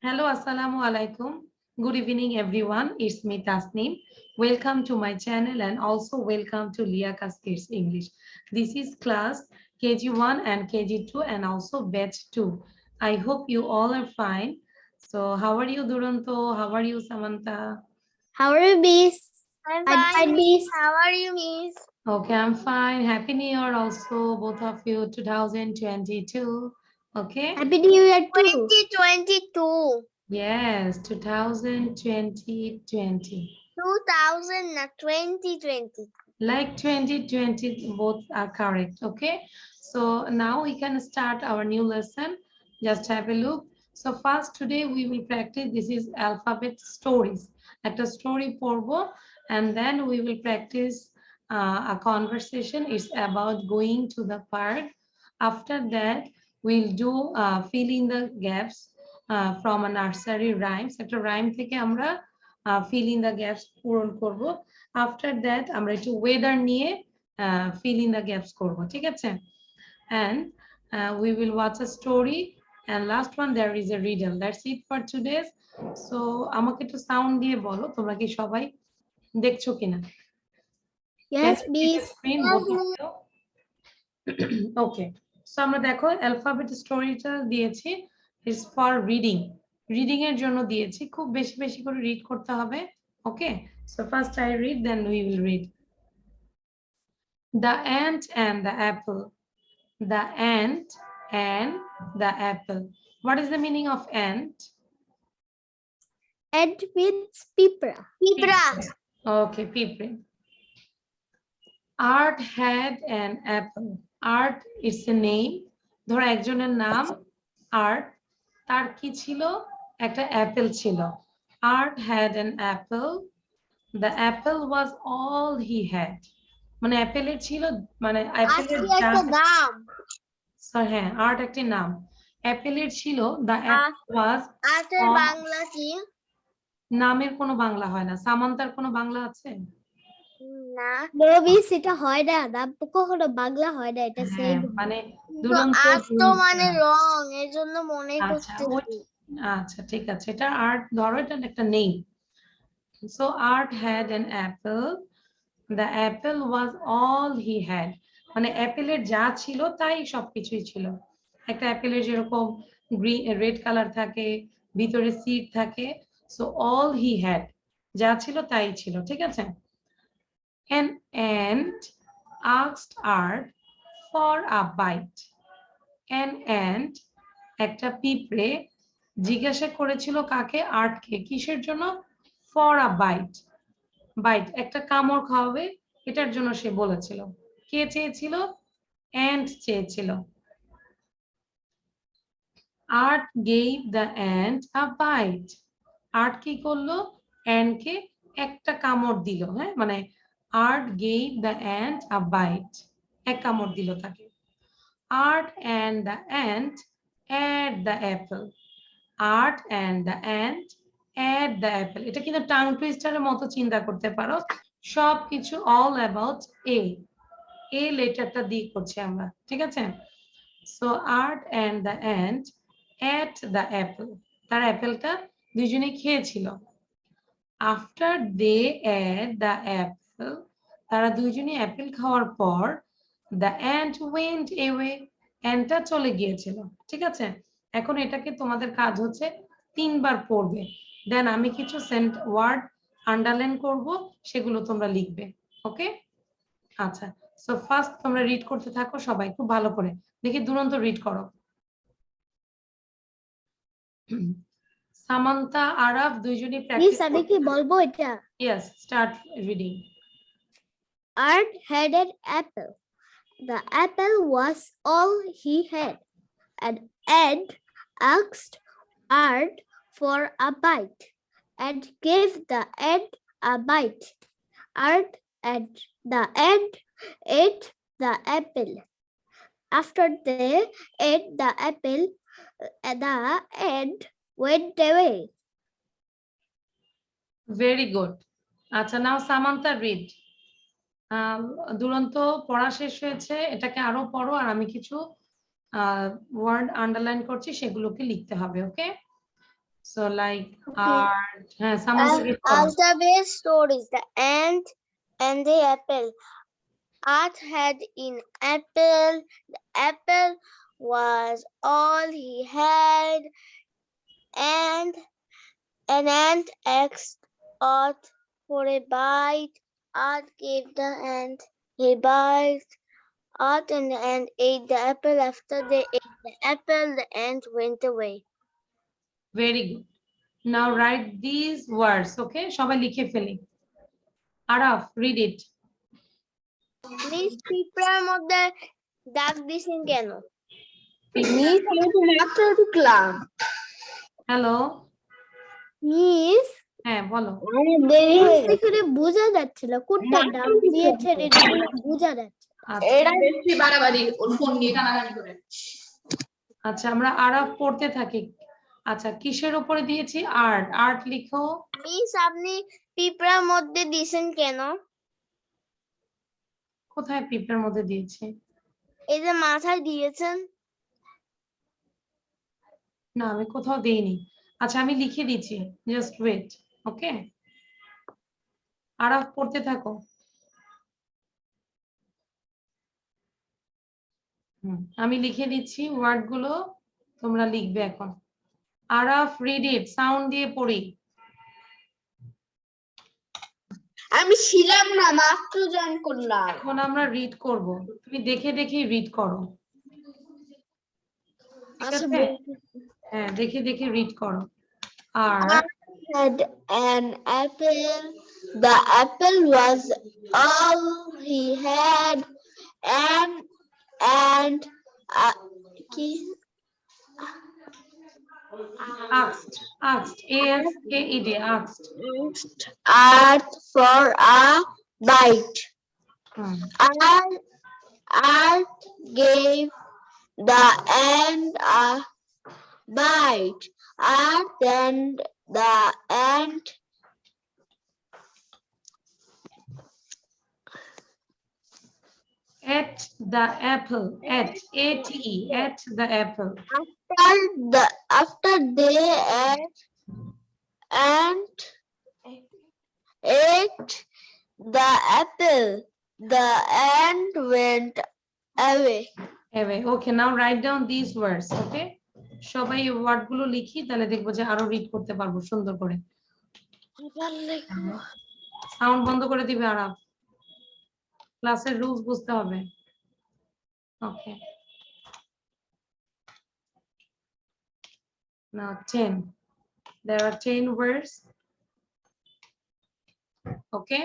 Hello, assalamu alaikum. Good evening, everyone. It's me, Tasneem. Welcome to my channel and also welcome to Liakas Kids English. This is class KG1 and KG2 and also batch 2. I hope you all are fine. So, how are you, Duranto? How are you, Samantha? How are you, Miss? I'm I'm fine, Miss. Miss. How are you, Miss? Okay, I'm fine. Happy New Year also, both of you, 2022. Okay? Happy New Year too. 2022. Yes, 2020. 2000, not 2020. Like 2020, both are correct. Okay, so now we can start our new lesson. Just have a look. So first today we will practice, this is alphabet stories, একটা story পড়বো, and then we will practice a conversation. It's about going to the park. After that we'll do fill in the gaps from a nursery rhymes, একটা rhyme থেকে আমরা fill in the gaps পূরণ করবো. After that আমরা একটু weather নিয়ে fill in the gaps করব, ঠিক আছে? And we will watch a story and last one there is a riddle. That's it for today. So আমাকে একটু সাউন্ড দিয়ে বলো তোমরা কি সবাই দেখছো কিনা? Yes, Miss. Screen both of you. Okay, so আমরা দেখো অ্যালফাবেট স্টোরিটা দিয়েছি, ইটস ফর রিডিং, রিডিং এর জন্য দিয়েছি, খুব বেশি বেশি করে রিড করতে হবে। Okay, so first I read then we will read. The ant and the apple. The ant and the apple. What is the meaning of ant? Ant means Pipra. Pipra. Okay, people. Art had an apple. Art is a name. ধরো একজনের নাম art, তার কি ছিল? একটা Apple ছিল। Art had an apple. The apple was all he had. মানে অ্যাপেলের ছিল, মানে অ্যাপেলের নাম। হ্যাঁ, আর্ট একটি নাম। অ্যাপেলের ছিল, the apple was আর্টের বাংলা কি? নামের কোনো বাংলা হয় না। সামান্তার কোনো বাংলা আছে? না। No, Miss, এটা হয় না। নাম কখনো বাংলা হয় না। এটা সেম। মানে আর্ট তো মানে রং, এর জন্য মনে আচ্ছা করতেছি। আচ্ছা ঠিক আছে, এটা আর্ট ধরো, এটা একটা name. So art had an apple. The apple was all he had. মানে অ্যাপেলের যা ছিল তাই সবকিছুই ছিল। একটা অ্যাপেলের যেরকম গ্রিন রেড কালার থাকে, ভিতরে সিড থাকে, সো অল হি হ্যাড, যা ছিল তাই ছিল, ঠিক আছে? An ant asked art for a bite. An ant, একটা পিঁপড়ে, জিজ্ঞাসা করেছিল কাকে? আর্টকে। কিসের জন্য? For a byte. বাইট একটা কামড় খাওয়াবে, এটার জন্য সে বলেছিল। কে চেয়েছিল? অ্যান্ট চেয়েছিল। Art gave the ant a bite. Art কি করলো? অ্যান্টকে একটা কামড় দিল। হ্যাঁ, মানে art gave the ant a bite, এক কামড় দিল তাকে। Art and the ant ate the apple. Art and the ant ate the apple. এটা কিন্তু টাং টুইস্টারের মতো চিন্তা করতে পারো। সবকিছু all about a লেটারটা দিয়ে করছি আমরা, ঠিক আছে? So art and the ant ate the apple. তার অ্যাপেলটা দুজনে খেয়েছিল। After they ate the apple, তারা দুজনে অ্যাপেল খাওয়ার পর, the ant went away. অ্যান্টটা চলে গিয়েছিল, ঠিক আছে? এখন এটাকে তোমাদের কাজ হচ্ছে 3 বার পড়বে, দেন আমি কিছু ওয়ার্ড আন্ডারলাইন করব, সেগুলো তোমরা লিখবে। ওকে, আচ্ছা, সো ফার্স্ট তোমরা রিড করতে থাকো সবাই খুব ভালো করে। দেখি দুরন্ত রিড করো। সামান্তা, আরাফ দুইজনই Miss, প্র্যাকটিস আমি কি বলবো এটা? Yes, start reading. Art had an apple. The apple was all he had. An ant asked Art for a bite and gave the ant a bite. Art and the ant ate the apple. After they ate the apple, the ant went away. Very good. আচ্ছা, নাও Samanta read. দুরন্ত পড়া শেষ হয়েছে, এটাকে আরো পড়ো আর আমি কিছু ওয়ার্ড আন্ডারলাইন করছি, সেগুলোকে লিখতে হবে। ওকে, So like Okay. art. Samantha read করো। Alphabet stories. The ant and the apple. Art had an apple. The apple was all he had, and an ant asked Art for a bite. Art gave the ant a bite. Art and the ant ate the apple. After they ate the apple, the ant went away. Very good. Now write these words, okay? সবাই লিখে ফেলি। Araf, read it. Miss পিঁপড়ার মধ্যে দাগ দিছেন কেন? Miss, আমি তো মাত্র ঢুকলাম। হ্যালো, মিস হ্যাঁ বলো। দেরি হয়ে গেছে। এখানে বোঝা যাচ্ছিল কোনটা ডাক দিয়েছে এটা কোনো বোঝা যাচ্ছে না। আচ্ছা, এটা বেশি বাড়াবাড়ি ওর ফোন নিয়ে টানাটানি করে। আচ্ছা আমরা আরাফ পড়তে থাকি। আচ্ছা কিসের উপরে দিয়েছি? আর্ট। আর্ট লিখো। মিস আপনি পিঁপড়ার মধ্যে দিছেন কেন? কোথায় পিঁপড়ার মধ্যে দিয়েছি? এই যে মাথায় দিয়েছেন। না আমি কোথাও দেইনি। আচ্ছা আমি লিখে দিচ্ছি, জাস্ট ওয়েট। ওকে, আরাফ পড়তে থাকো। আমি লিখে দিচ্ছি ওয়ার্ড গুলো, তোমরা লিখবে এখন। আরাফ রিড ইট, সাউন্ড দিয়ে পড়ি। আমি ছিলাম না, মাত্র জয়েন করলাম। এখন আমরা রিড করব, তুমি দেখে দেখে রিড করো। ঠিক আছে? হ্যাঁ দেখে দেখে রিড করো। আর Had an apple. The apple was all he had, and asked, asked, A-S-K-E-D, asked. Art for a bite. Hmm, Art gave the ant a bite. Art then the ant ate the apple, ate, A-T-E, ate the apple. after they ate the apple, the ant went away. Anyway, okay, now write down these words, okay? সবাই এই word গুলো লিখি, তাহলে দেখবো যে আরো read করতে পারবো সুন্দর করে। সাউন্ড বন্ধ করে দিবে আরাফ, ক্লাসের রুলস বুঝতে হবে। ওকে, now 10. There are 10 words. Okay?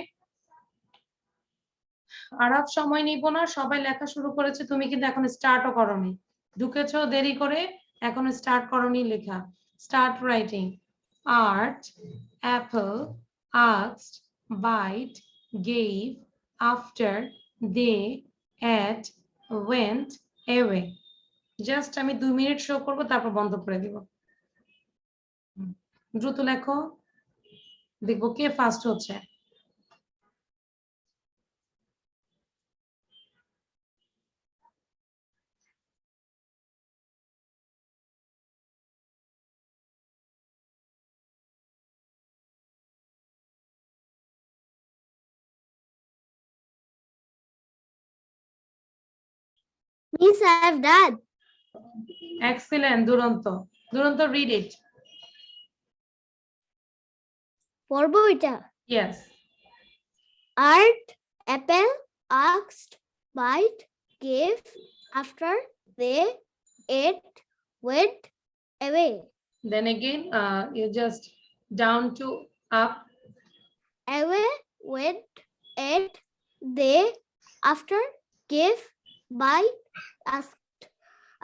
Araf সময় নিব না, সবাই লেখা শুরু করেছে, তুমি কিন্তু এখন স্টার্টও করোনি। ঢুকেছো দেরি করে, এখন স্টার্ট করোনি লেখা। Start writing. Art, apple, asked, bite, gave, after, they, ate, went, away. Just আমি 2 মিনিট শো করব, তারপর বন্ধ করে দিব। দ্রুত লেখো, দেখবো কে ফাস্ট হচ্ছে। Miss, I have done. Excellent, দুরন্ত। দুরন্ত, read it. পড়বো এটা? Yes. Art, apple, asked, bite, gave, after, they, ate, went, away. Then again, you just down to up. Away, went, ate, they, after, gave, bite,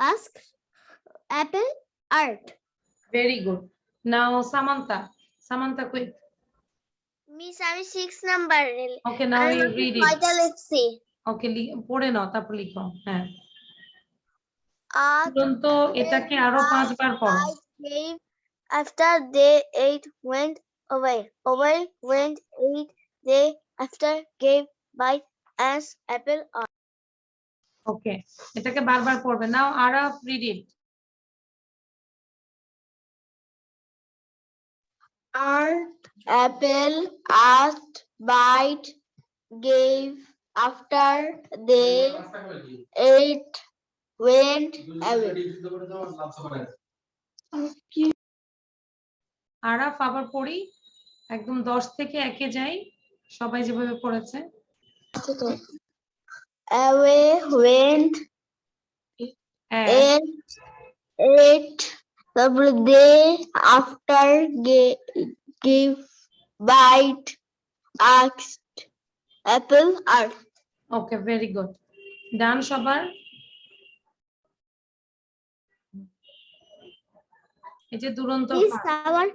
asked, apple, art. Very good. Now Samantha. Samantha, quick. Miss আমি 6 number Okay, now you read it. কয়টা লিখছি? Okay, পড়ে নাও, তারপর লিখো। হ্যাঁ, Art দুরন্ত, এটাকে আরো 5 বার পড়ো। gave, after they ate went away. Away went ate they, after gave bite as apple. ওকে, এটাকে বারবার পড়বে। নাও Araf, read it. Ant, apple, asked, bite, gave, after, they, ate, went away. Araf আবার পড়ি, একদম 10 থেকে 1-এ যাই, সবাই যেভাবে পড়েছে। Away, went, At, ate, তারপরে they, after, give, bite, asked, apple, R okay, very good, ডান সবার। এই যে দুরন্ত মিস পাঠ। আবার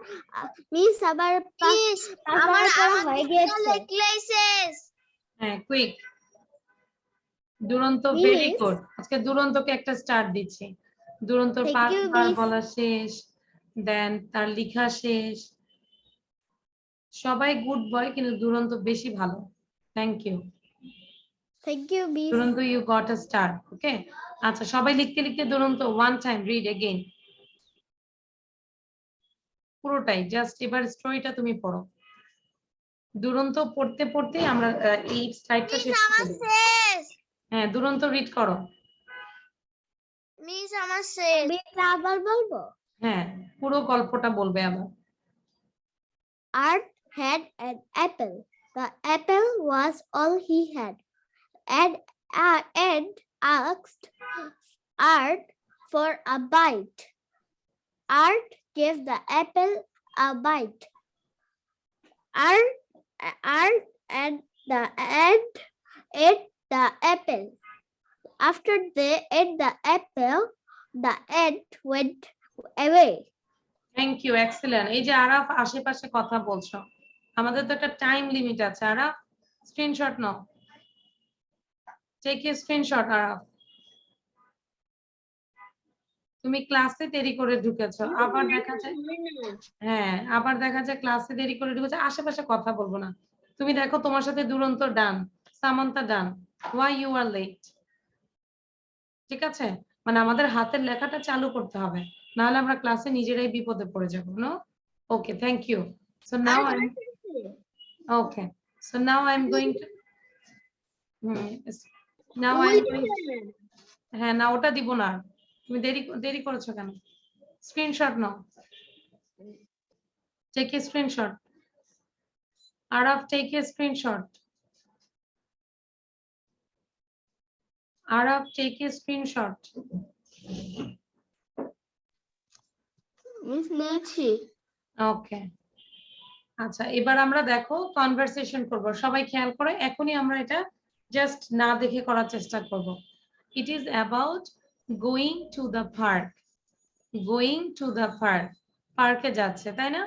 আমার পড়া হয়ে গিয়েছে। হ্যাঁ, কুইক, দুরন্ত, Miss, ভেরি গুড। আজকে দুরন্তকে একটা স্টার দিচ্ছি। দুরন্ত Thank you, 5বার miss. বলা শেষ, দেন তার লেখা শেষ। সবাই গুড বয়, কিন্তু দুরন্ত বেশি ভালো। Thank you Thank you, miss. Duronto, you got a star. Okay, আচ্ছা সবাই লিখতে লিখতে Duronto one time read again, পুরোটাই। জাস্ট এবার স্টোরিটা তুমি পড়ো। দুরন্ত পড়তে পড়তে আমরা এই স্লাইডটা শেষ করে দেব। হ্যাঁ, দুরন্ত রিড করো। মিস আমার শেষ। মিস আবার বলবো। হ্যাঁ, পুরো গল্পটা বলবে আবার। Art had an apple. The apple was all he had, and asked Art for a bite. Art gave the apple a bite. Art and ant ate the apple. After they ate the apple, the ant went away. Thank you, excellent. এই যে আরাফ আশেপাশে কথা বলছো, আমাদের তো একটা time limit আছে। Araf screenshot নাও, টেক এ স্ক্রিনশট। আরাফ তুমি ক্লাসে দেরি করে ঢুকেছো, আবার দেখা যায়, হ্যাঁ আবার দেখা যায় ক্লাসে দেরি করে ঢুকেছো, আশেপাশে কথা বলবো না। তুমি দেখো তোমার সাথে দুরন্ত ডান, সামান্তা ডান, ওয়াই ইউ আর লেট। ঠিক আছে, মানে আমাদের হাতের লেখাটা চালু করতে হবে, নাহলে আমরা ক্লাসে নিজেরাই বিপদে পড়ে যাবো। No, okay, thank you. So now I am okay, so now I'm going to now I'm going হ্যাঁ না, ওটা দিব না। তুমি দেরি করেছো কেন? স্ক্রিনশট নাও, take a screenshot. Araf, take a screenshot. Araf, take a screenshot. Miss নিয়েছি। ওকে, আচ্ছা এবার আমরা দেখো কনভারসেশন করব। সবাই খেয়াল করে, এখনই আমরা এটা জাস্ট না দেখে করার চেষ্টা করব। It is about going to the park. Going to the park, পার্কে যাচ্ছে, তাই না?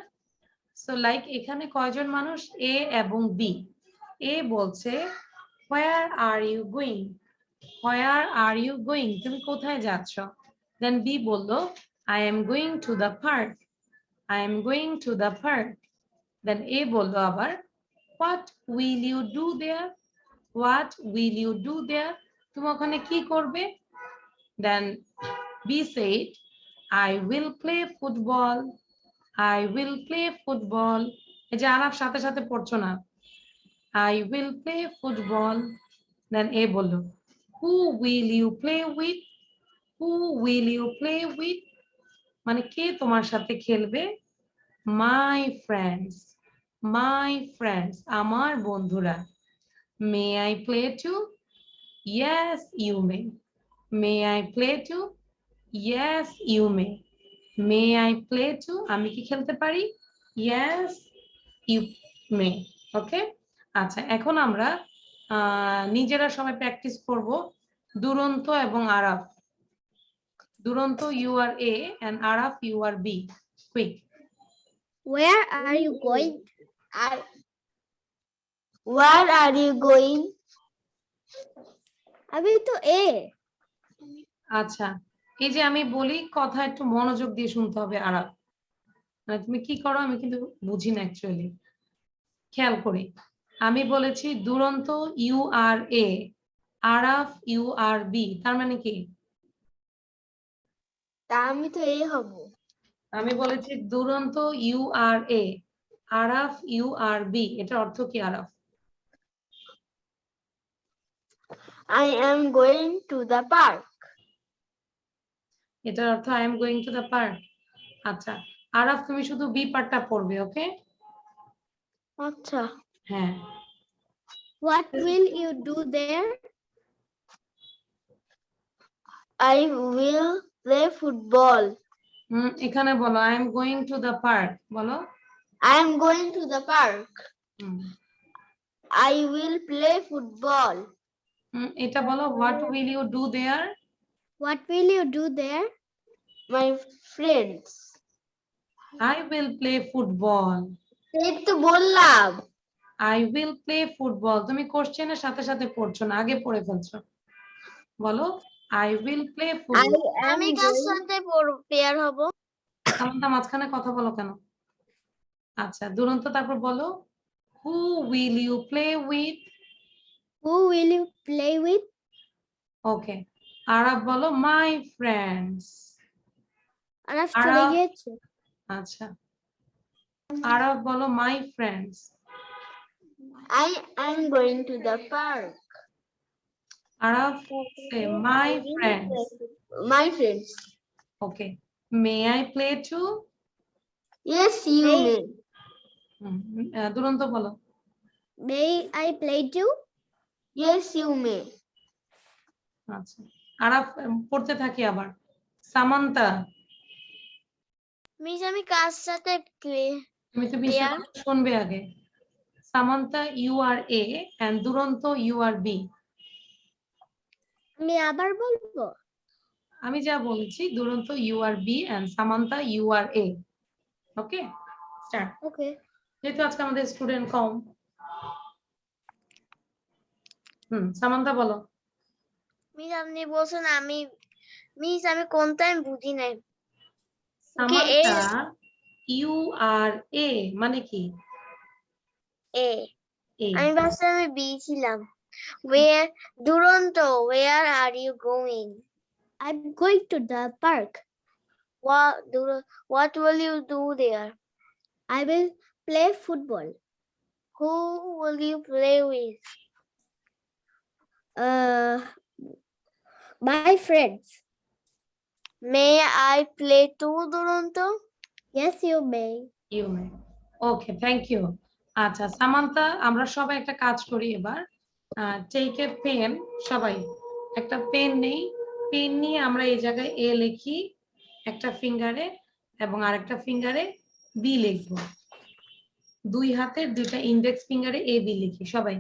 সো লাইক এখানে কয়জন মানুষ? এ এবং বি। এ বলছে where are you going, where are you going, তুমি কোথায় যাচ্ছ? দেন বি বললো I am going to the park, I am going to the park. Then A বললো আবার what will you do there, what will you do there, তুমি ওখানে কি করবে? Then B said I will play football, I will play football। এই যে আরাফ সাথে সাথে পড়ছো না, I will play football। Then A বললো who will you play with, who will you play with, মানে কে তোমার সাথে খেলবে? my friends, my friends, আমার বন্ধুরা। may I play too, yes you may, may I play too, yes you may, may I play too, আমি কি খেলতে পারি? yes you may। ওকে, আচ্ছা এখন আমরা নিজেরা সবাই প্র্যাকটিস করব দুরন্ত এবং Araf. Duronto you are A and Araf you are B. Quick, Where are you going? Where are you going? আমি তো এ। আচ্ছা এই যে আমি বলি কথা একটু মনোযোগ দিয়ে শুনতে হবে আরাফ, মানে তুমি কি করো আমি কিন্তু বুঝি না অ্যাকচুয়ালি, খেয়াল করি। আমি বলেছি Duronto you are A, Araf you are B, তার মানে কি? তা আমি তো এ হব। আমি বলেছি Duronto you are A, Araf URB, এটার অর্থ কি Araf? I am going to the park. এটার অর্থ I am going to the park. আচ্ছা, আরাফ তুমি শুধু বি পার্টটা পড়বে, ওকে? আচ্ছা। হ্যাঁ। What will you do there? I will play football. এখানে বলো I am going to the park, বলো। I am going to the park. Hmm, I will play football. এটা বলো what will you do there? What will you do there? My friends. I will play football. এই তো বললাম। I will play football. তুমি কোশ্চেনের সাথে সাথে পড়ছো না, আগে পড়ে ফেলছো। বলো আই উইল প্লে ফুটবল। আমি কার সাথে পেয়ার হব? সামান্তা মাঝখানে কথা বলো কেন? আচ্ছা, দুরন্ত তারপর বলো who will you play with? Who will you play with? Okay, Araf বলো মাই ফ্রেন্ডস। আরাফ চলে আরাফ, গিয়েছে। আচ্ছা, আরাফ বলো my friends. I am going to the park. Araf say my friends. My friends. Okay, May I play two? Yes, you may. দুরন্ত বলো May I play too? Yes, you may. আচ্ছা, আরাফ পড়তে থাকি আবার। সামান্তা, মিস আমি কার সাথে তুমি তো বিশ্বের পেয়ার? কথা শুনবে আগে। Samanta you are A and Duronto you are B. আমি আবার বলবো। আমি যা বলেছি, Duronto you are B and Samanta you are A. Okay, start. Okay. যেহেতু আজকে আমাদের স্টুডেন্ট কম। সামান্তা বলো। মিস আপনি বলছেন আমি মিস আমি কোনটা আমি বুঝি নাই। সামান্তা ইউ আর এ মানে কি? এ এ। আমি ভাবছি আমি বি ছিলাম। Where Duronto, where are you going? I'm going to the park. What will you do there? I will play football. Who will you play with? My friends. May I play too, Duronto? Yes, you may. You may. Okay, thank you. আচ্ছা Samantha, আমরা সবাই একটা কাজ করি এবার। Take a pen, সবাই একটা pen নেই। পেন নিয়ে আমরা এই জায়গায় এ লিখি একটা ফিঙ্গারে, এবং আরেকটা ফিঙ্গারে বি লিখবো। দুই হাতের দুইটা ইন্ডেক্স ফিঙ্গারে এ বি লিখি সবাই,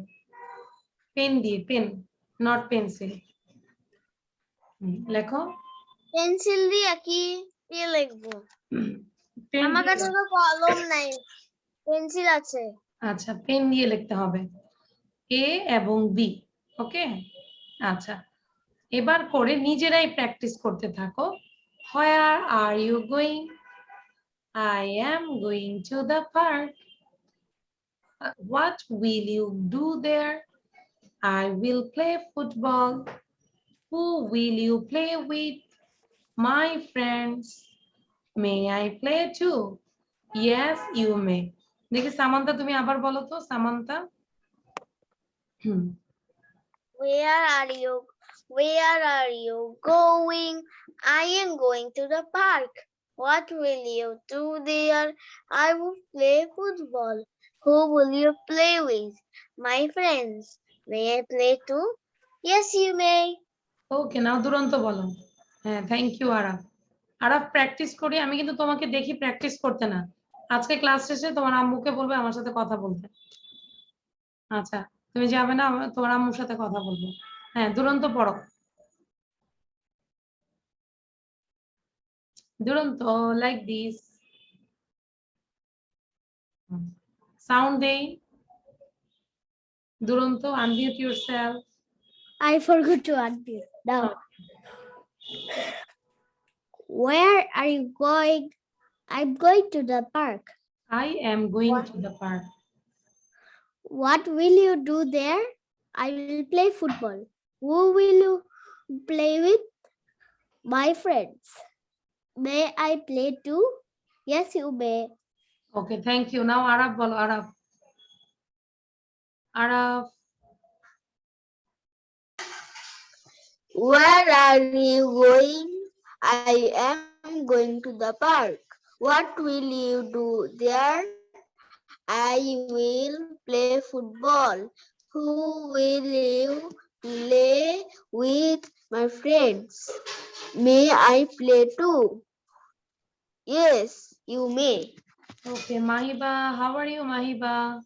পেন দিয়ে, পেন নট পেন্সিল। লেখো। পেন্সিল দিয়ে কি দিয়ে লিখবো? পেন আমার কাছে তো কলম নাই, পেন্সিল আছে। আচ্ছা, পেন দিয়ে লিখতে হবে এ এবং বি। ওকে, আচ্ছা এবার করে নিজেরাই প্র্যাকটিস করতে থাকো। Where are you going? I am going to the park. What will you do there? I will play football. Who will you play with? My friends. May I play too? Yes you may. দেখি সামান্তা, তুমি আবার বলো তো Samanta. Where are you going? I am going to the park. What will you do there? I will play football. Who will you play with? My friends. May I play too? Yes, you may. ওকে, নাও দুরন্ত বলো। হ্যাঁ, thank you Araf. Araf practice করি, আমি কিন্তু তোমাকে দেখি practice করতে না। আজকে ক্লাস শেষে তোমার আম্মুকে বলবে আমার সাথে কথা বলতে। আচ্ছা, তুমি যাবে না, তোমার আম্মুর সাথে কথা বলবো। হ্যাঁ, দুরন্ত পড়ো। দুরন্ত লাইক দিস। সাউন্ড দেই। দুরন্ত unmute yourself. I forgot to unmute. Now, where are you going? I'm going to the park. I am going to the park. What will you do there? I will play football. Who will you play with? My friends. May I play too? Yes, you may. Okay, thank you. Now Arab bolo, Arab. Arab. Where are you going? I am going to the park. What will you do there? I will play football. Who will you play with? My friends. May I play too? Yes, you may. Okay, Mahiba, how are you, Mahiba?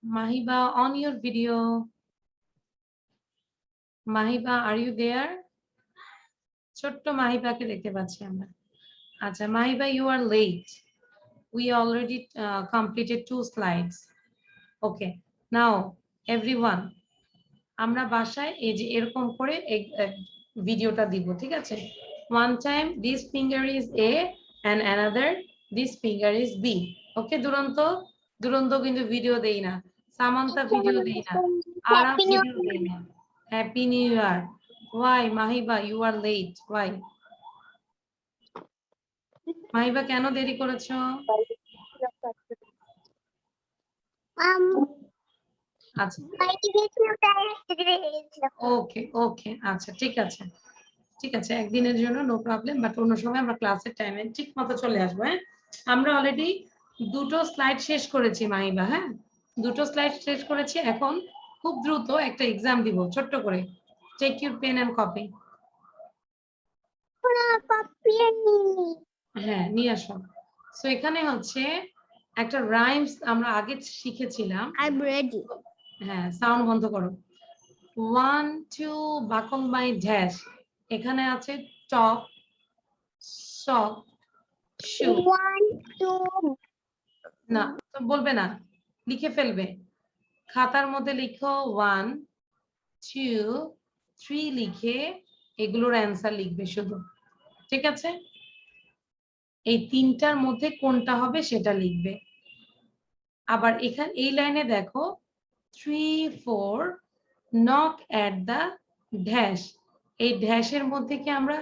Mahiba, on your video. Mahiba, are you there? ছোট্ট মাহিবাকে দেখতে পাচ্ছি আমরা। আচ্ছা, Mahiba, you are late. We already completed 2 slides. Okay, now everyone, আমরা বাসায় এই যে এরকম করে ভিডিওটা দিব, ঠিক আছে? One time this finger is A and another this finger is B. Okay, দুরন্ত কিন্তু ভিডিও দেই না, সামান্তা ভিডিও দেই না, আরাফ ভিডিও দেই না। Happy new year. Why Mahiba, you are late? Why? Mahiba কেন দেরি করেছো? আচ্ছা, ওকে ওকে, আচ্ছা ঠিক আছে ঠিক আছে, একদিনের জন্য নো প্রবলেম, বাট অন্য সময় আমরা ক্লাসের টাইমে ঠিক মতো চলে আসবো। হ্যাঁ, আমরা অলরেডি 2টো স্লাইড শেষ করেছি মাহিবা। হ্যাঁ, 2টো স্লাইড শেষ করেছি, এখন খুব দ্রুত একটা এক্সাম দিব ছোট্ট করে। Take your pen and copy. হ্যাঁ, নিয়ে আসো। সো এখানে হচ্ছে একটা রাইমস আমরা আগে শিখেছিলাম। I'm ready. হ্যাঁ, সাউন্ড বন্ধ করো। 1 2 buckle my dash, এখানে আছে টপ, সক, শু। 1 2 না তো বলবে না, লিখে ফেলবে। খাতার মধ্যে লিখো 1 2 3 লিখে এগুলোর অ্যান্সার লিখবে শুধু, ঠিক আছে? এই 3টার মধ্যে কোনটা হবে সেটা লিখবে। আবার এখানে এই লাইনে দেখো 3 4 knock at the dash, এই ড্যাশের মধ্যে কি আমরা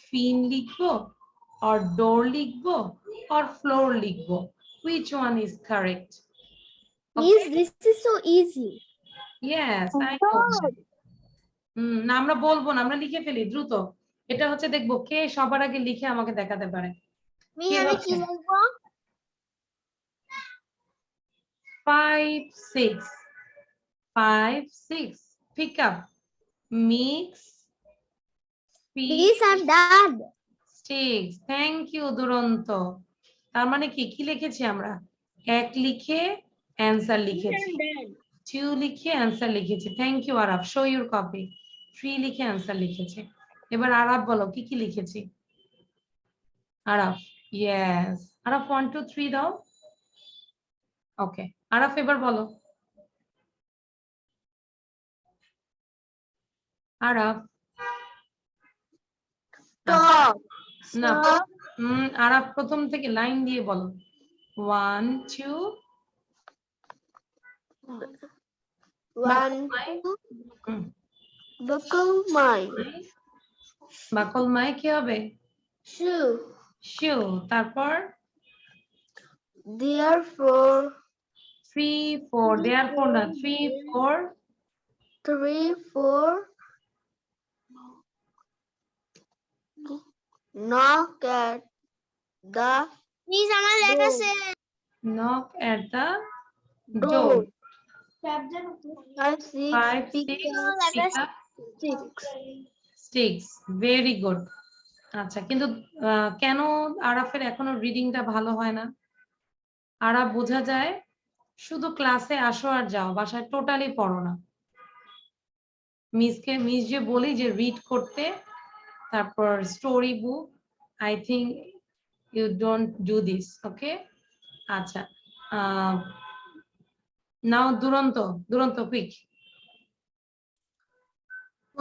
ফিন লিখবো or door লিখবো or floor লিখবো? Which one is correct? Miss, this is so easy. Yes, I know. না, আমরা বলবো না, আমরা লিখে ফেলি দ্রুত। এটা হচ্ছে দেখবো কে সবার আগে লিখে আমাকে দেখাতে পারে। আমি কি বলবো? 5 6 5 6 pick up, mix, Miss, I'm done. sticks. Thank you দুরন্ত। তার মানে কি কি লিখেছি আমরা? 1 লিখে অ্যান্সার লিখেছি, 2 লিখে অ্যান্সার লিখেছি। Thank you Araf, show your copy. 3 লিখে অ্যান্সার লিখেছি। এবার আরাফ বলো কি কি লিখেছি? আরাফ, ইয়েস, আরাফ 1 2 3 দাও। ওকে, আরাফ এবার বলো। আরাফ Stop. না, আরাফ প্রথম থেকে লাইন দিয়ে বলো। 1 2 1 2 buckle my বাকল মায় কি হবে? shoe. শু। তারপর Therefore 3 4, therefore না, 3 4 3 4 knock at the knock at the door. door. 5 6 5 6 pick up sticks. Very good. আচ্ছা, কিন্তু কেন আরাফের এখনো রিডিংটা ভালো হয় না? আরাফ বোঝা যায় শুধু ক্লাসে আসো আর যাও, বাসায় টোটালি পড়ো না। মিস যে বলি যে রিড করতে, তারপর story book, I think you don't do this. Okay, আচ্ছা, now Duronto quick.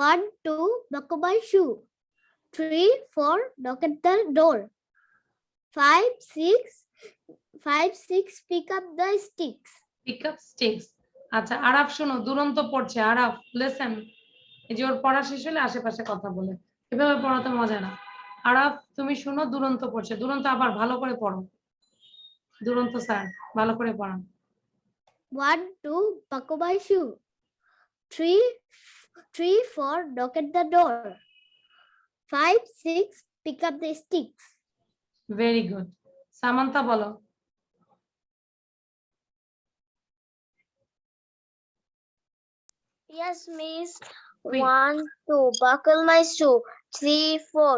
1 2 buckle my shoe. 3 4 knock at the door. 5 6 pick up the sticks. Pick up sticks. আচ্ছা, আরাফ শোনো, দুরন্ত পড়ছে। আরাফ লিসেন, এই যে ওর পড়া শেষ হলে আশেপাশে কথা বলে, এভাবে পড়াতে মজা না। আরাফ তুমি শোনো, দুরন্ত পড়ছে, দুরন্ত আবার ভালো করে পড়ো। দুরন্ত স্যার ভালো করে পড়ান। 1, 2, buckle my shoe. 3, 4, knock at the door. 5, 6, pick up the sticks. Very good. Samanta বলো। Yes, miss. Quick. 1, 2, buckle my shoe. 3, 4,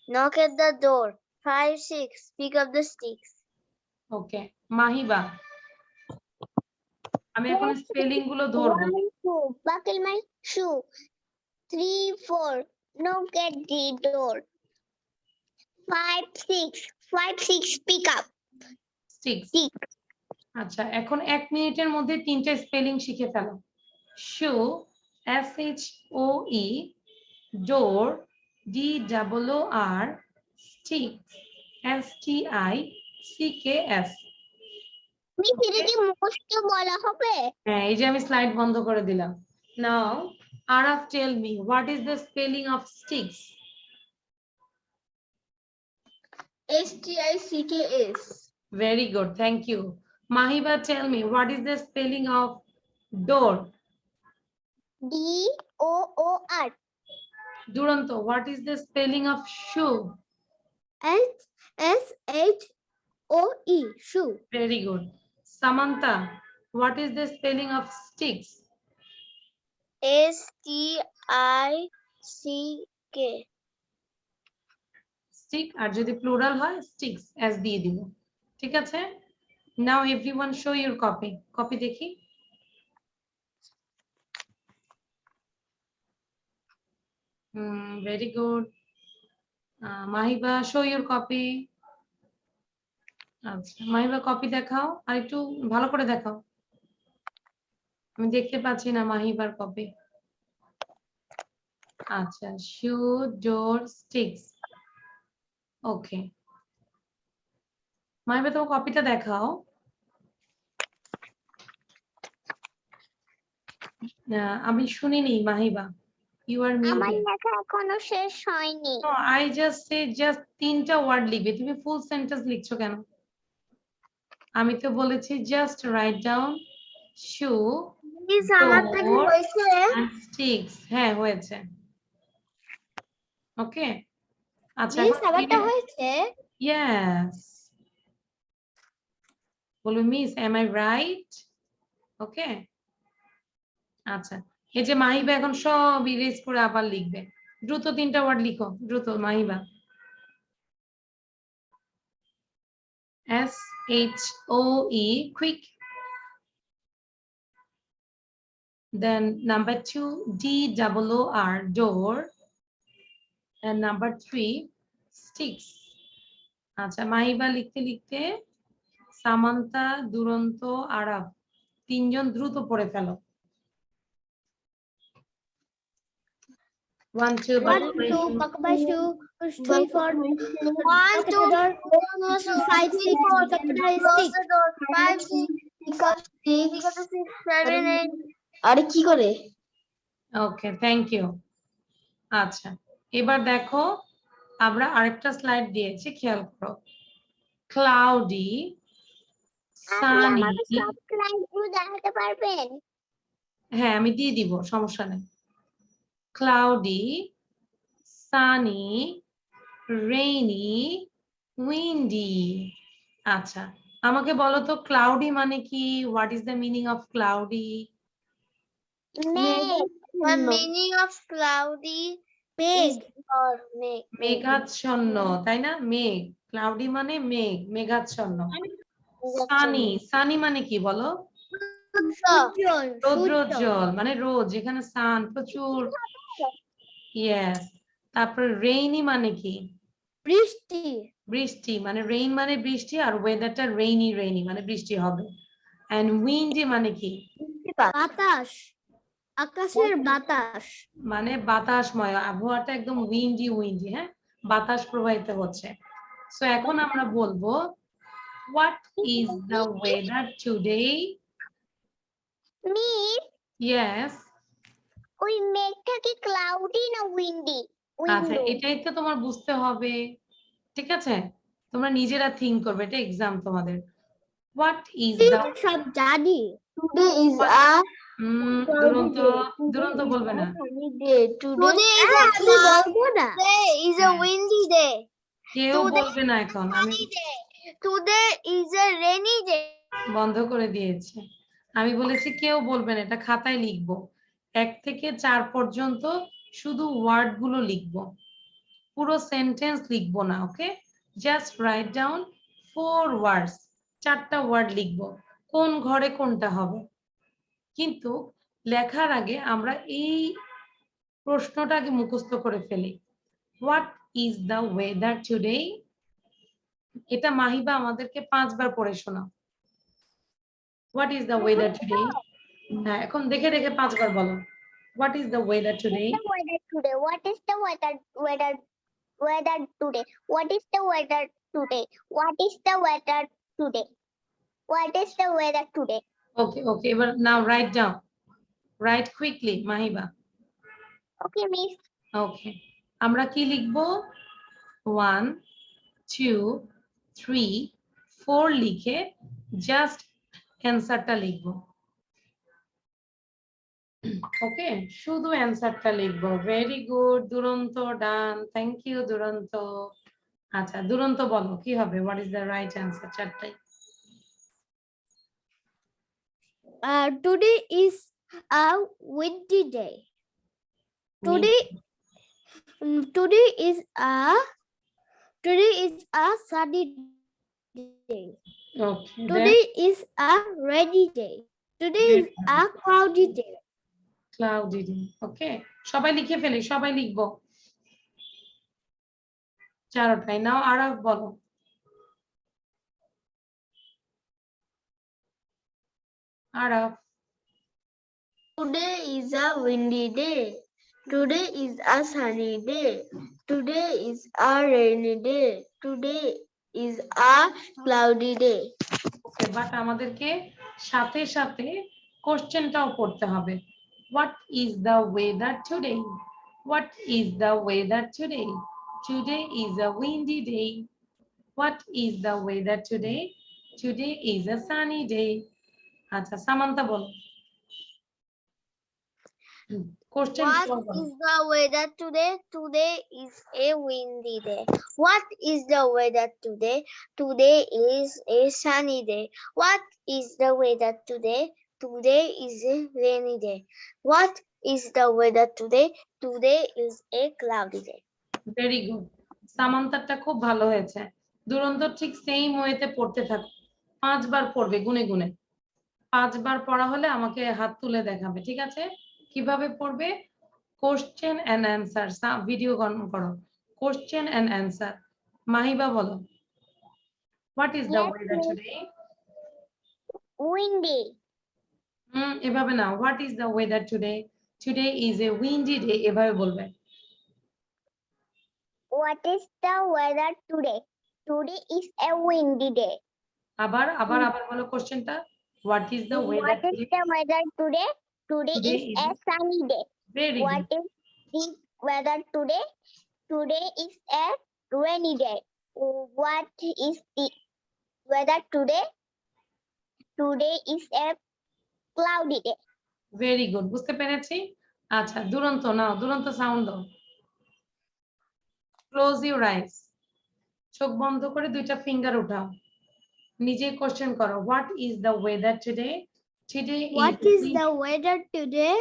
knock at the door. 5, 6, pick up the sticks. ওকে মাহিবা, আমি এখন স্পেলিং গুলো ধরবো। 1, 2, buckle my shoe. 3, 4, knock at the door. 5, 6, pick up. Sticks. Stick. আচ্ছা এখন 1 মিনিটের মধ্যে 3টা স্পেলিং শিখে ফেলো। শু SHOE, ডোর DOOR, স্টিক্স STICKS। মিস এটা কি মুখস্থ বলা হবে? হ্যাঁ এই যে আমি স্লাইড বন্ধ করে দিলাম। Now Araf tell me what is the spelling of sticks? STICKS. Very good, thank you. Mahiba, tell me what is the spelling of door? DOOR. Duranto, what is the spelling of shoe? SHOE, shoe. Very good. Samantha, what is the spelling of sticks? STICK. Stick আর যদি plural হয় sticks as দিয়ে দিব। ঠিক আছে? Now everyone show your copy. Copy দেখি। Very good. Mahiba, show your copy. আচ্ছা Mahiba copy দেখাও, আর একটু ভালো করে দেখাও, আমি দেখতে পাচ্ছি না মাহিবার কপি। আচ্ছা শু ডোর স্টিক্স, ওকে মাহিবা তোমার কপিটা দেখাও। আমি শুনিনি মাহিবা, ইউ আর আমার মিউটেড। লেখা এখনো শেষ হয়নি। আই জাস্ট সে জাস্ট 3টা ওয়ার্ড লিখবে, তুমি ফুল সেন্টেন্স লিখছো কেন? আমি তো বলেছি just write down shoe please আমারটা কি ডোর হয়েছে? And sticks. হ্যাঁ হয়েছে, ওকে। আচ্ছা মিস এখন আমারটা হয়েছে? yes বলো মিস am I right? ওকে আচ্ছা এই যে মাহিবা এখন সব ইরেজ করে আবার লিখবে, দ্রুত 3টা ওয়ার্ড লিখো, দ্রুত Mahiba. SHOE, quick. Then number 2 DOOR, door. And number 3 sticks. আচ্ছা মাহিবা লিখতে লিখতে সামান্তা, দুরন্ত, আরাফ 3জন দ্রুত পড়ে ফেলো। 1, 2, 1, 2, buckle my shoe. 3, 4, 1, knock at 2, the door. 5, 6, pick up the stick. 5, 6, pick up the 6, 7, 8. আরে কি করে? Okay thank you. আচ্ছা এবার দেখো আমরা আরেকটা স্লাইড দিয়েছি, খেয়াল করো। ক্লাউডি, সানি, দেখাতে পারবেন? হ্যাঁ আমি দিয়ে দিব, সমস্যা নেই। Cloudy, Sunny, rainy, Windy. আচ্ছা আমাকে বলো তো ক্লাউডি মানে কি? What is the meaning of cloudy? The meaning of cloudy মেঘ। or make. মেঘাচ্ছন্ন, তাই না? মেঘ, ক্লাউডি মানে মেঘ, মেঘাচ্ছন্ন। সানি, সানি মানে কি বলো? রৌদ্রোজ্জ্বল মানে রোদ, যেখানে সান প্রচুর। ইয়েস। তারপর রেইনি মানে কি? বৃষ্টি। বৃষ্টি মানে রেইন মানে বৃষ্টি, আর ওয়েদারটা রেইনি রেইনি মানে বৃষ্টি হবে। এন্ড উইন্ডি মানে কি? বাতাস, আকাশের বাতাস। মানে বাতাসময়, আবহাওয়াটা একদম উইন্ডি উইন্ডি, হ্যাঁ বাতাস প্রবাহিত হচ্ছে। সো এখন আমরা বলবো what is the weather today? Miss, Yes. ওই মেঘটা কি ক্লাউডি না উইন্ডি? আচ্ছা এটাই তো তোমার বুঝতে হবে, ঠিক আছে? তোমরা নিজেরা থিঙ্ক করবে, এটা এক্সাম তোমাদের। What is Today the সব জানি। Today is What? a দুরন্ত cloudy দুরন্ত day. বলবে না। Sunny day. Today is a আমি বলবো না। Today is a হ্যাঁ, windy day. কেউ Today বলবে না এখন, আমি Sunny day. Today is a rainy day. বন্ধ করে দিয়েছি। আমি বলেছি কেউ বলবে না, এটা খাতায় লিখবো। 1 থেকে 4 পর্যন্ত শুধু ওয়ার্ড গুলো লিখবো, পুরো সেন্টেন্স লিখবো না। ওকে, জাস্ট রাইট ডাউন 4 ওয়ার্ডস, 4টা ওয়ার্ড লিখবো, কোন ঘরে কোনটা হবে। কিন্তু লেখার আগে আমরা এই প্রশ্নটা আগে মুখস্থ করে ফেলি। What is the weather today? এটা মাহিবা আমাদেরকে 5 বার পড়ে শোনাও। What is the weather today? হ্যাঁ, এখন দেখে দেখে 5 বার বলো। What is the weather today? The weather today. What is the weather today? What is the weather today? What is the weather today? What is the weather today? Okay okay, এবার now write down, write quickly Mahiba. Okay, miss. Okay, আমরা কি লিখবো? 1 2 3 4 লিখে just অ্যানসারটা লিখবো। ওকে, শুধু অ্যানসারটা লিখবো। Very good দুরন্ত, ডান, thank you দুরন্ত। আচ্ছা দুরন্ত বলো কি হবে, what is the right answer? 4টাই। Today is a windy day. Today is a sunny day. Okay, Today is a rainy day. Today is a cloudy day. Cloudy day. Okay, সবাই লিখে ফেলি, সবাই লিখবো 4টাই। নাও আরব বলো। Arab. Today is a windy day. Today is a sunny day. Today is a rainy day. Today is a cloudy day. Okay, but আমাদেরকে সাথে সাথে কোশ্চেনটাও পড়তে হবে। What is the weather today? What is the weather today? Today is a Windy day. What is the weather today? Today is a sunny day. আচ্ছা সামান্তা বলো question. What is the weather today? Today is a windy day. What is the weather today? Today is a sunny day. What is the weather today? Today is a rainy day. What is the weather today? Today is a cloudy day. Very good, সামান্তাটা খুব ভালো হয়েছে। দুরন্ত ঠিক same ওয়েতে পড়তে থাকো, 5 বার পড়বে গুনে গুনে। 5 বার পড়া হলে আমাকে হাত তুলে দেখাবে, ঠিক আছে? কিভাবে পড়বে? Question and answer, video on করো। Question and answer. মাহিবা বলো, what is the Yes, weather miss. Today? Windy. এভাবে না, what is the weather today? Today is a windy day, এভাবে বলবে। What is the weather today? Today is a windy day. আবার আবার আবার বলো কোশ্চেনটা, what is the weather What is today? the weather today? Today Today is is a sunny day. Very What good. is the weather today? Today is a rainy day. What is the weather today? Today is a cloudy day. Very good, বুঝতে পেরেছি। আচ্ছা দুরন্ত নাও, দুরন্ত sound দাও। Close your eyes, চোখ বন্ধ করে 2টা ফিঙ্গার উঠাও, নিজে কোশ্চেন করো। What is the weather today? Today What is the weather today?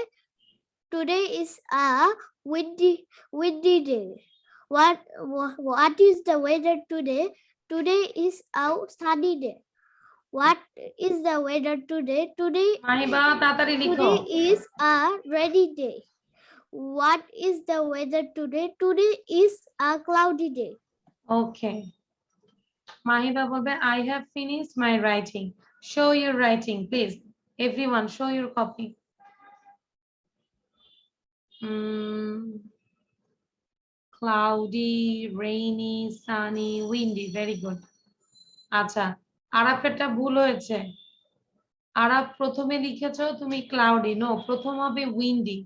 Today is a windy day. What is the weather today? Today is a sunny day. What is the weather today? Mahiba তাড়াতাড়ি লিখো। Today is a rainy day. What is the weather today? Today is a cloudy day. ওকে, মাহিবা বলবে I have finished my writing. Show your writing please, everyone show your copy. Cloudy, rainy, Sunny, Windy, very good. আচ্ছা আরাফেরটা ভুল হয়েছে। আরাফ প্রথমে লিখেছো তুমি cloudy, no, প্রথম হবে Windy.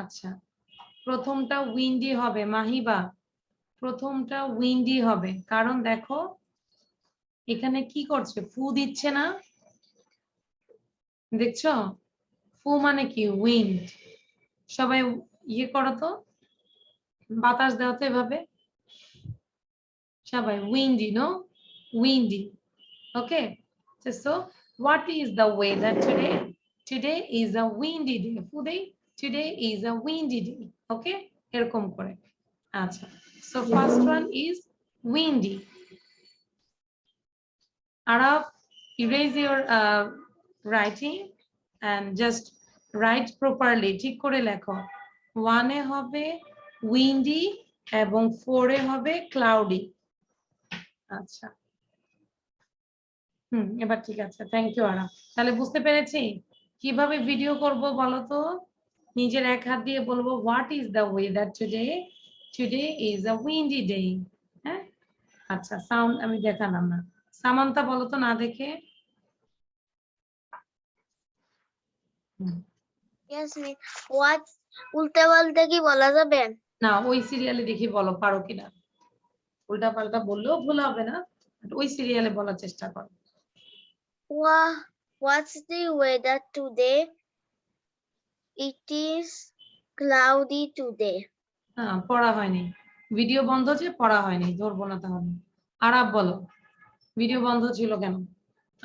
আচ্ছা প্রথমটা উইন্ডি হবে মাহিবা, প্রথমটা উইন্ডি হবে, কারণ দেখো এখানে কি করছে? ফু দিচ্ছে না? দেখছো? ফু মানে কি? উইন্ড। সবাই ইয়ে করো তো, বাতাস দাও তো এভাবে সবাই। Windy, no? Windy. Okay, so what is the weather today? Today is a windy day. ফু দেই, today is a windy day. Okay, এরকম করে। আচ্ছা, so first one is windy. Arab, erase your writing and just write properly. ঠিক করে লেখো। 1 এ হবে windy এবং 4 এ হবে cloudy. আচ্ছা, এবার ঠিক আছে। থ্যাংক ইউ আরা। তাহলে বুঝতে পেরেছি কিভাবে ভিডিও করব বলো তো। নিজের এক হাত দিয়ে বলবো what is the weather today? Today is a Windy day. হ্যাঁ, আচ্ছা, সাউন্ড আমি দেখালাম না। সামান্তা বলো তো না দেখে। Yes, miss. What উল্টে পাল্টে কি বলা যাবে? না, ওই সিরিয়ালে দেখি বলো পারো কিনা। উল্টা পাল্টা বললেও ভুল হবে না, ওই সিরিয়ালে বলার চেষ্টা করো। What's the weather today? It is cloudy today. হ্যাঁ, পড়া হয়নি, ভিডিও বন্ধ যে, পড়া হয়নি, ধরবো না তাহলে। আরাব বলো, ভিডিও বন্ধ ছিল কেন?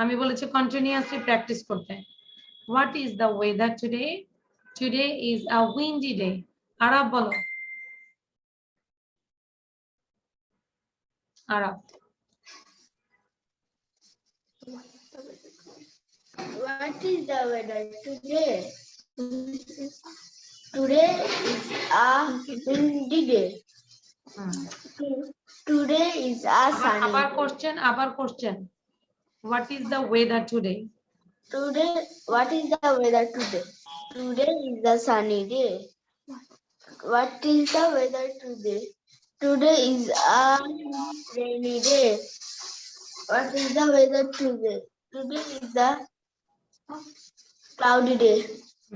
আমি বলেছি কন্টিনিউয়াসলি প্র্যাকটিস করতে। What is the weather today? Today is a Windy day. Arab বলো। Arab. What is the weather today? Today is a windy day. Today is a sunny আবার day. Question, what is the weather today? Today, what is the weather today? Today is a sunny day. What is the weather today? Today is a rainy day. What is the weather today? Today is a cloudy day.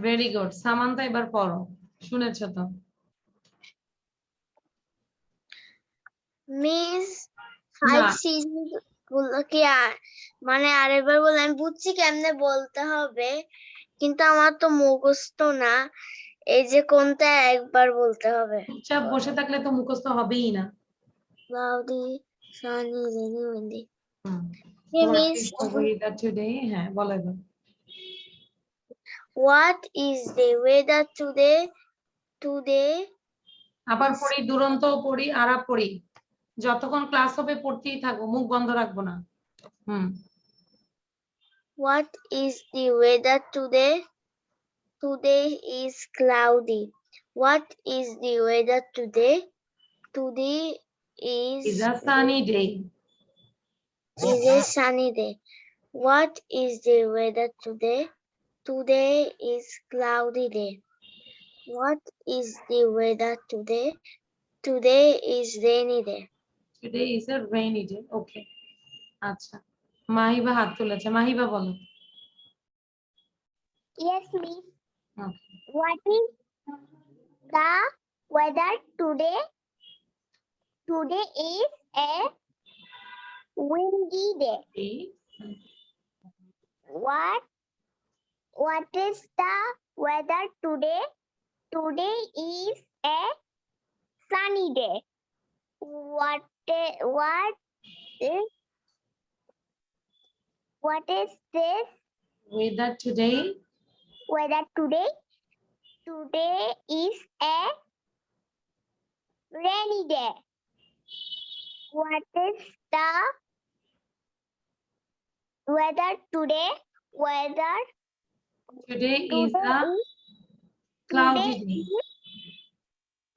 Very good. Samanta এবার পড়ো, শুনেছো তো? Miss না, 5 season কি মানে আরেকবার বলে আমি বুঝছি কেমনে বলতে হবে, কিন্তু আমার তো মুখস্থ না, এই যে কোনটা একবার বলতে হবে। চুপচাপ বসে থাকলে তো মুখস্থ হবেই না। cloudy, sunny, rainy, windy. What miss is the weather today? হ্যাঁ, বলো এবার। what is the weather today? Today আবার পড়ি, দুরন্ত পড়ি, আরাব পড়ি। যতক্ষণ ক্লাস হবে পড়তেই থাকবো, মুখ বন্ধ রাখবো না। what is the weather today? Today is cloudy. What is the weather today? Today Is a sunny day. is a sunny day. What is the weather today? Today is cloudy day. What is the weather today? Today is rainy day. Today is a rainy day. Okay. আচ্ছা, মাহিবা হাত তুলেছে, মাহিবা বলো। Yes, miss. Okay. What is the weather today? Today is a windy day. What is the weather today? Today is a sunny day. What is this Weather today? weather today? Today is a rainy day. What is the weather today? Today is Today a is cloudy day.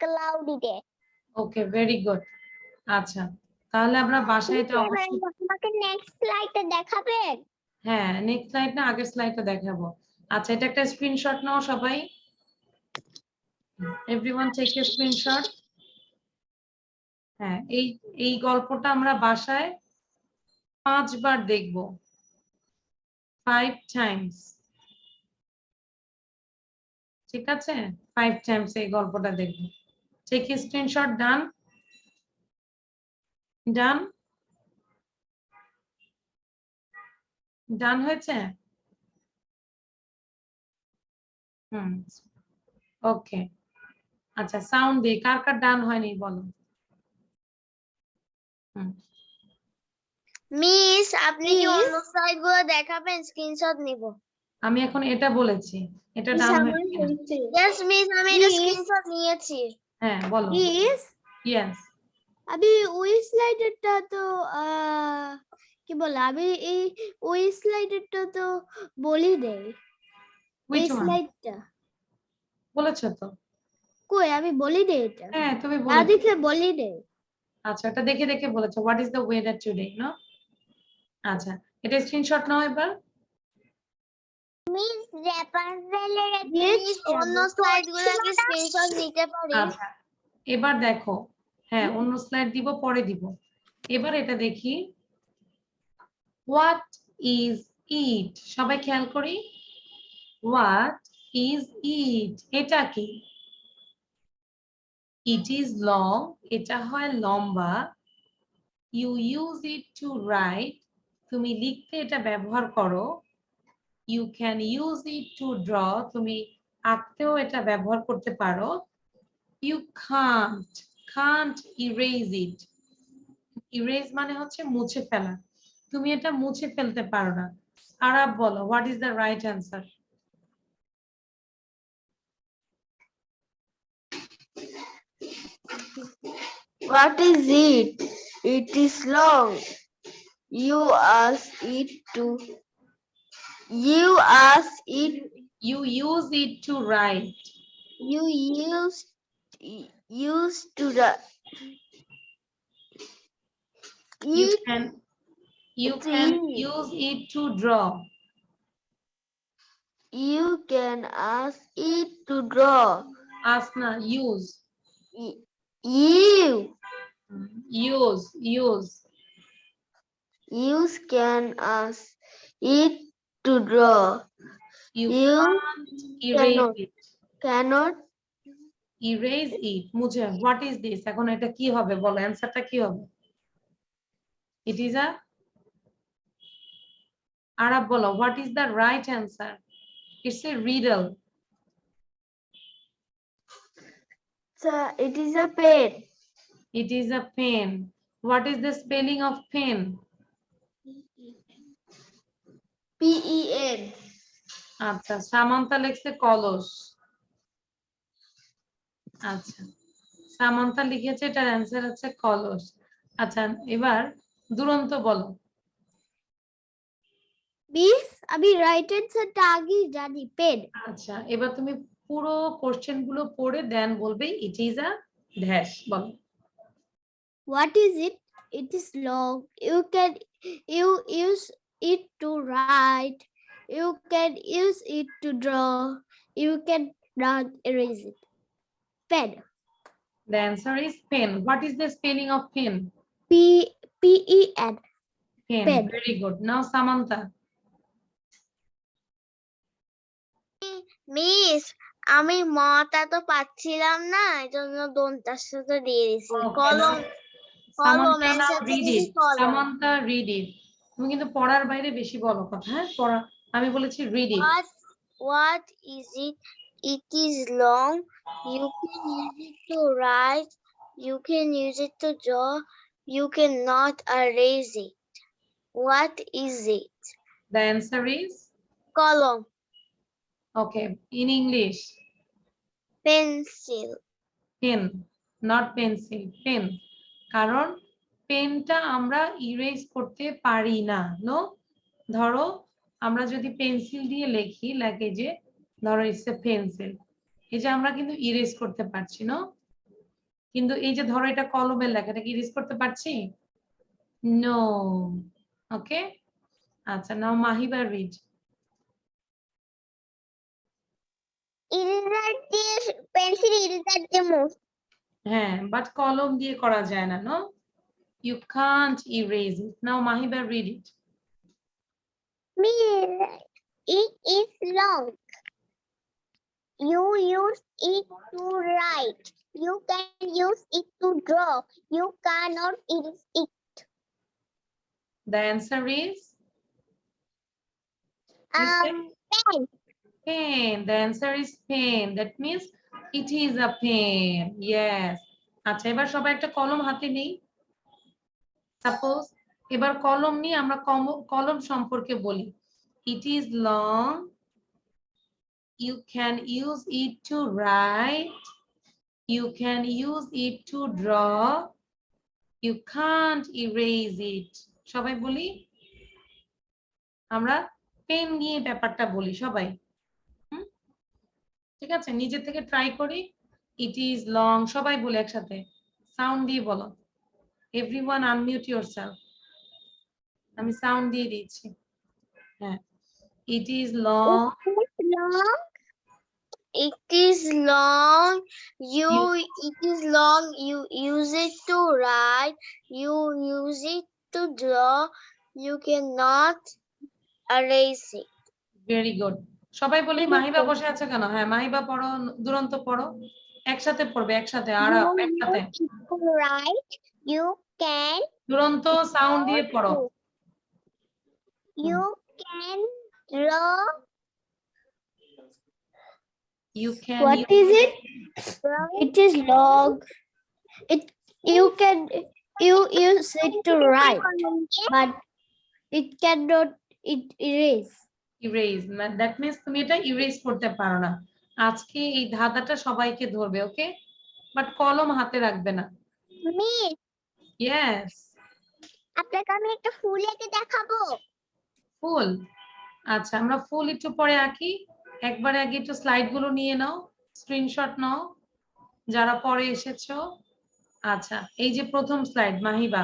cloudy day. Okay, very good. আচ্ছা, তাহলে আমরা বাসায় এটা অবশ্যই। আমাকে next স্লাইডে দেখাবেন? হ্যাঁ, নেক্সট স্লাইড না, আগের স্লাইডটা দেখাবো। আচ্ছা, এটা একটা স্ক্রিনশট নাও সবাই। Everyone take a screenshot. হ্যাঁ, এই গল্পটা আমরা বাসায় 5 বার দেখব, 5 টাইমস। ঠিক আছে, 5 টাইমস এই গল্পটা দেখব। Take a screenshot. ডান? ডান হয়েছে? ওকে, আচ্ছা সাউন্ড দিয়ে কার কার ডান হয়নি বলো। মিস আপনি কি Miss? অন্য স্লাইড গুলো দেখাবেন, স্ক্রিনশট নিব। আমি এখন এটা বলেছি, এটা ডান হয়েছে কিনা। ইয়েস মিস, আমি এটা Miss? স্ক্রিনশট নিয়েছি। হ্যাঁ বলো। Miss? ইয়েস। আমি ওই স্লাইডারটা তো কি বলে, আমি এই ওই স্লাইডারটা তো বলি নেই। এই হুইচ ওয়ান? স্লাইডটা বলেছো তো। কই, আমি বলি নেই এটা। হ্যাঁ তুমি না বলেছো। দেখে বলি নেই। আচ্ছা এটা দেখে দেখে বলেছো, what is the weather today, no? আচ্ছা এটা স্ক্রিনশট নাও এবার। মিস র্যাপারজেলের Yes, অন্য যাবো। স্লাইড গুলোকে স্ক্রিনশট নিতে পারি? আচ্ছা এবার দেখো, হ্যাঁ অন্য স্লাইড দিব, পরে দিব। এবার এটা দেখি, হোয়াট ইজ ইট, সবাই খেয়াল করি। হোয়াট ইজ ইট, এটা কি? ইট ইজ লং, এটা হয় লম্বা। You use it to write, তুমি লিখতে এটা ব্যবহার করো। You can use it to draw, তুমি আঁকতেও এটা ব্যবহার করতে পারো। You can't erase it, erase মানে হচ্ছে মুছে ফেলা, তুমি এটা মুছে ফেলতে পারো না। আরাব বলো, what is the right answer? What is it? It is long. You ask it to. You ask it. You use it to write. You use to the. You It can It's use it to draw. you can ask it to draw. Ask na, use. You Use. you can ask it to draw. You You can't erase cannot. it. Cannot. Erase it, মুছে। What is this? এখন এটা কি হবে বলো, অ্যানসারটা কি হবে? It is a, আরব বলো, what is the right answer? It's a riddle. It is a pen. It is a pen. What is the spelling of pen? Pen. আচ্ছা সামান্তা লিখছে কলস। আচ্ছা সামান্তা লিখেছে, এটার অ্যান্সার হচ্ছে কলস। আচ্ছা এবার দুরন্ত বলো। মিস, আমি রাইট অ্যান্সারটা আগেই জানি, পেন। আচ্ছা এবার তুমি পুরো কোশ্চেন গুলো পড়ে দেন বলবে ইট ইজ আ ড্যাশ, বলো। What is it? It is long. You use it to write. You can use it to draw. You can not erase it. Pen. The answer is pen. What is the spelling of pen? Pen. Pen. Pen. Very good. Now Samantha. Miss আমি মটা তো পাচ্ছিলাম না, এই জন্য দন্তার সাথে দিয়ে দিছি। Okay, কলম, now কলম Samantha, now অ্যান্সার read দিছি it. কলম। Samantha, read it. তুমি কিন্তু পড়ার বাইরে বেশি বলো কথা, হ্যাঁ পড়া, আমি বলেছি read it. What is it? It is long. You can use it to write. You can use it to draw. You cannot erase it. What is it? The answer is, Column. okay, in English, Pencil. pen, not pencil, pen. কারণ পেনটা আমরা erase করতে পারি না, no? ধরো আমরা যদি pencil দিয়ে লিখি, লাগে যে ধরো ইটস এ পেন্সিল, এই যে আমরা কিন্তু ইরেজ করতে পারছি না। কিন্তু এই যে ধরো এটা কলমের লেখা, এটা কি ইরেজ করতে পারছি? নো। ওকে, আচ্ছা নাও মাহিবা রিড। Eraser দিয়ে পেন্সিল ইরেজার দিয়ে মুছ। হ্যাঁ বাট কলম দিয়ে করা যায় না, no? You can't erase it. Now Mahiba read it. It is long. You use it to write. You can use it to draw. You cannot erase it. The answer is, You say Pen. pen. The answer is pen. That means it is a pen. Yes. আচ্ছা এবার সবাই একটা কলম হাতে নেই। Suppose এবার কলম নিয়ে আমরা কলম সম্পর্কে বলি। It is long. You can use it to write. You can use it to draw. You can't erase it. সবাই বলি আমরা পেন নিয়ে ব্যাপারটা বলি সবাই। ঠিক আছে নিজে থেকে ট্রাই করি। It is long সবাই বলে একসাথে সাউন্ড দিয়ে বলো। Everyone unmute yourself. আমি সাউন্ড দিয়ে দিচ্ছি। হ্যাঁ It is long. It is long. It is long. You use it to write. You use it to draw. You cannot erase it. Very good. সবাই বলি মাহিবা বসে আছে কেন? হ্যাঁ মাহিবা পড়ো, দুরন্ত পড়ো। একসাথে পড়বে একসাথে আরাম একসাথে। Right. You can. দুরন্ত সাউন্ড দিয়ে পড়ো। You can draw. You can What is it? It is long. You can use it to write, but it cannot erase. erase. That means তুমি এটা erase করতে পারো না। আজকে এই ধাঁধাটা সবাইকে ধরবে ওকে বাট কলম হাতে রাখবে না। Miss Yes. আপনাকে আমি একটা ফুল এঁকে দেখাবো। ফুল আচ্ছা আমরা ফুল একটু পরে আঁকি। একবারে আগে একটু স্লাইড গুলো নিয়ে নাও, স্ক্রিনশট নাও যারা পরে এসেছো। আচ্ছা এই যে প্রথম স্লাইড মাহিবা,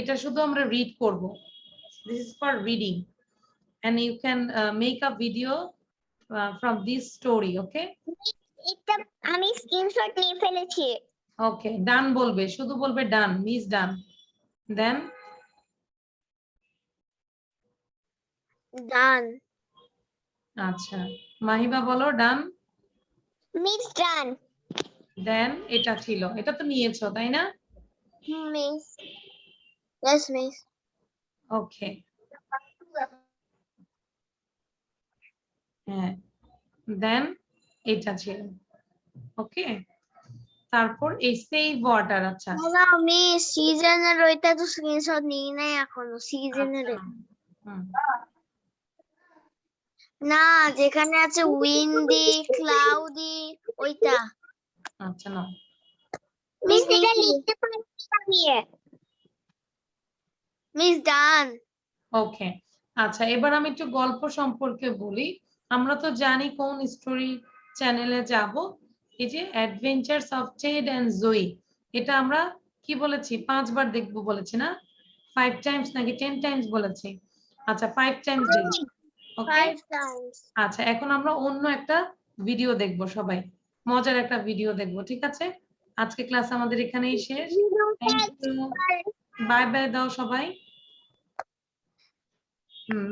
এটা শুধু আমরা রিড করব। This is for reading and you can make a video from this story. Okay. এটা আমি স্ক্রিনশট নিয়ে ফেলেছি। Okay, ডান বলবে, শুধু বলবে ডান, মিস ডান। দেন ডান। আচ্ছা মাহিবা বলো ডান। মিস ডান। দেন এটা ছিল, এটা তো নিয়েছো তাই না? Miss yes miss. ওকে হ্যাঁ দেন এটা ছিল। ওকে তারপর এই সেভ ওয়াটার। আচ্ছা না মিস সিজনের ওইটা তো স্ক্রিনশট নিই নাই এখনো সিজনের। হুম না যেখানে আছে উইন্ডি ক্লাউডি ওইটা। আচ্ছা না মিস এটা লিখতে পারছি আমি। মিস ডান। ওকে আচ্ছা এবার আমি একটু গল্প সম্পর্কে বলি। আমরা তো জানি কোন স্টোরি চ্যানেলে যাব। এই যে অ্যাডভেঞ্চারস অফ টেড এন্ড জয়ী, এটা আমরা কি বলেছি 5 বার দেখব বলেছি না? 5 টাইমস নাকি 10 টাইমস বলেছি? আচ্ছা 5 টাইমস দেখব। ওকে আচ্ছা এখন আমরা অন্য একটা ভিডিও দেখব, সবাই মজার একটা ভিডিও দেখব। ঠিক আছে আজকে ক্লাস আমাদের এখানেই শেষ। থ্যাংক ইউ, বাই বাই দাও সবাই।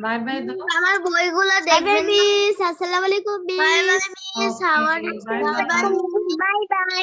বাই বাই দাও। আমার বইগুলো দেখবেন মিস আসসালামু আলাইকুম bye miss. Bye miss. Okay, bye bye. Bye by.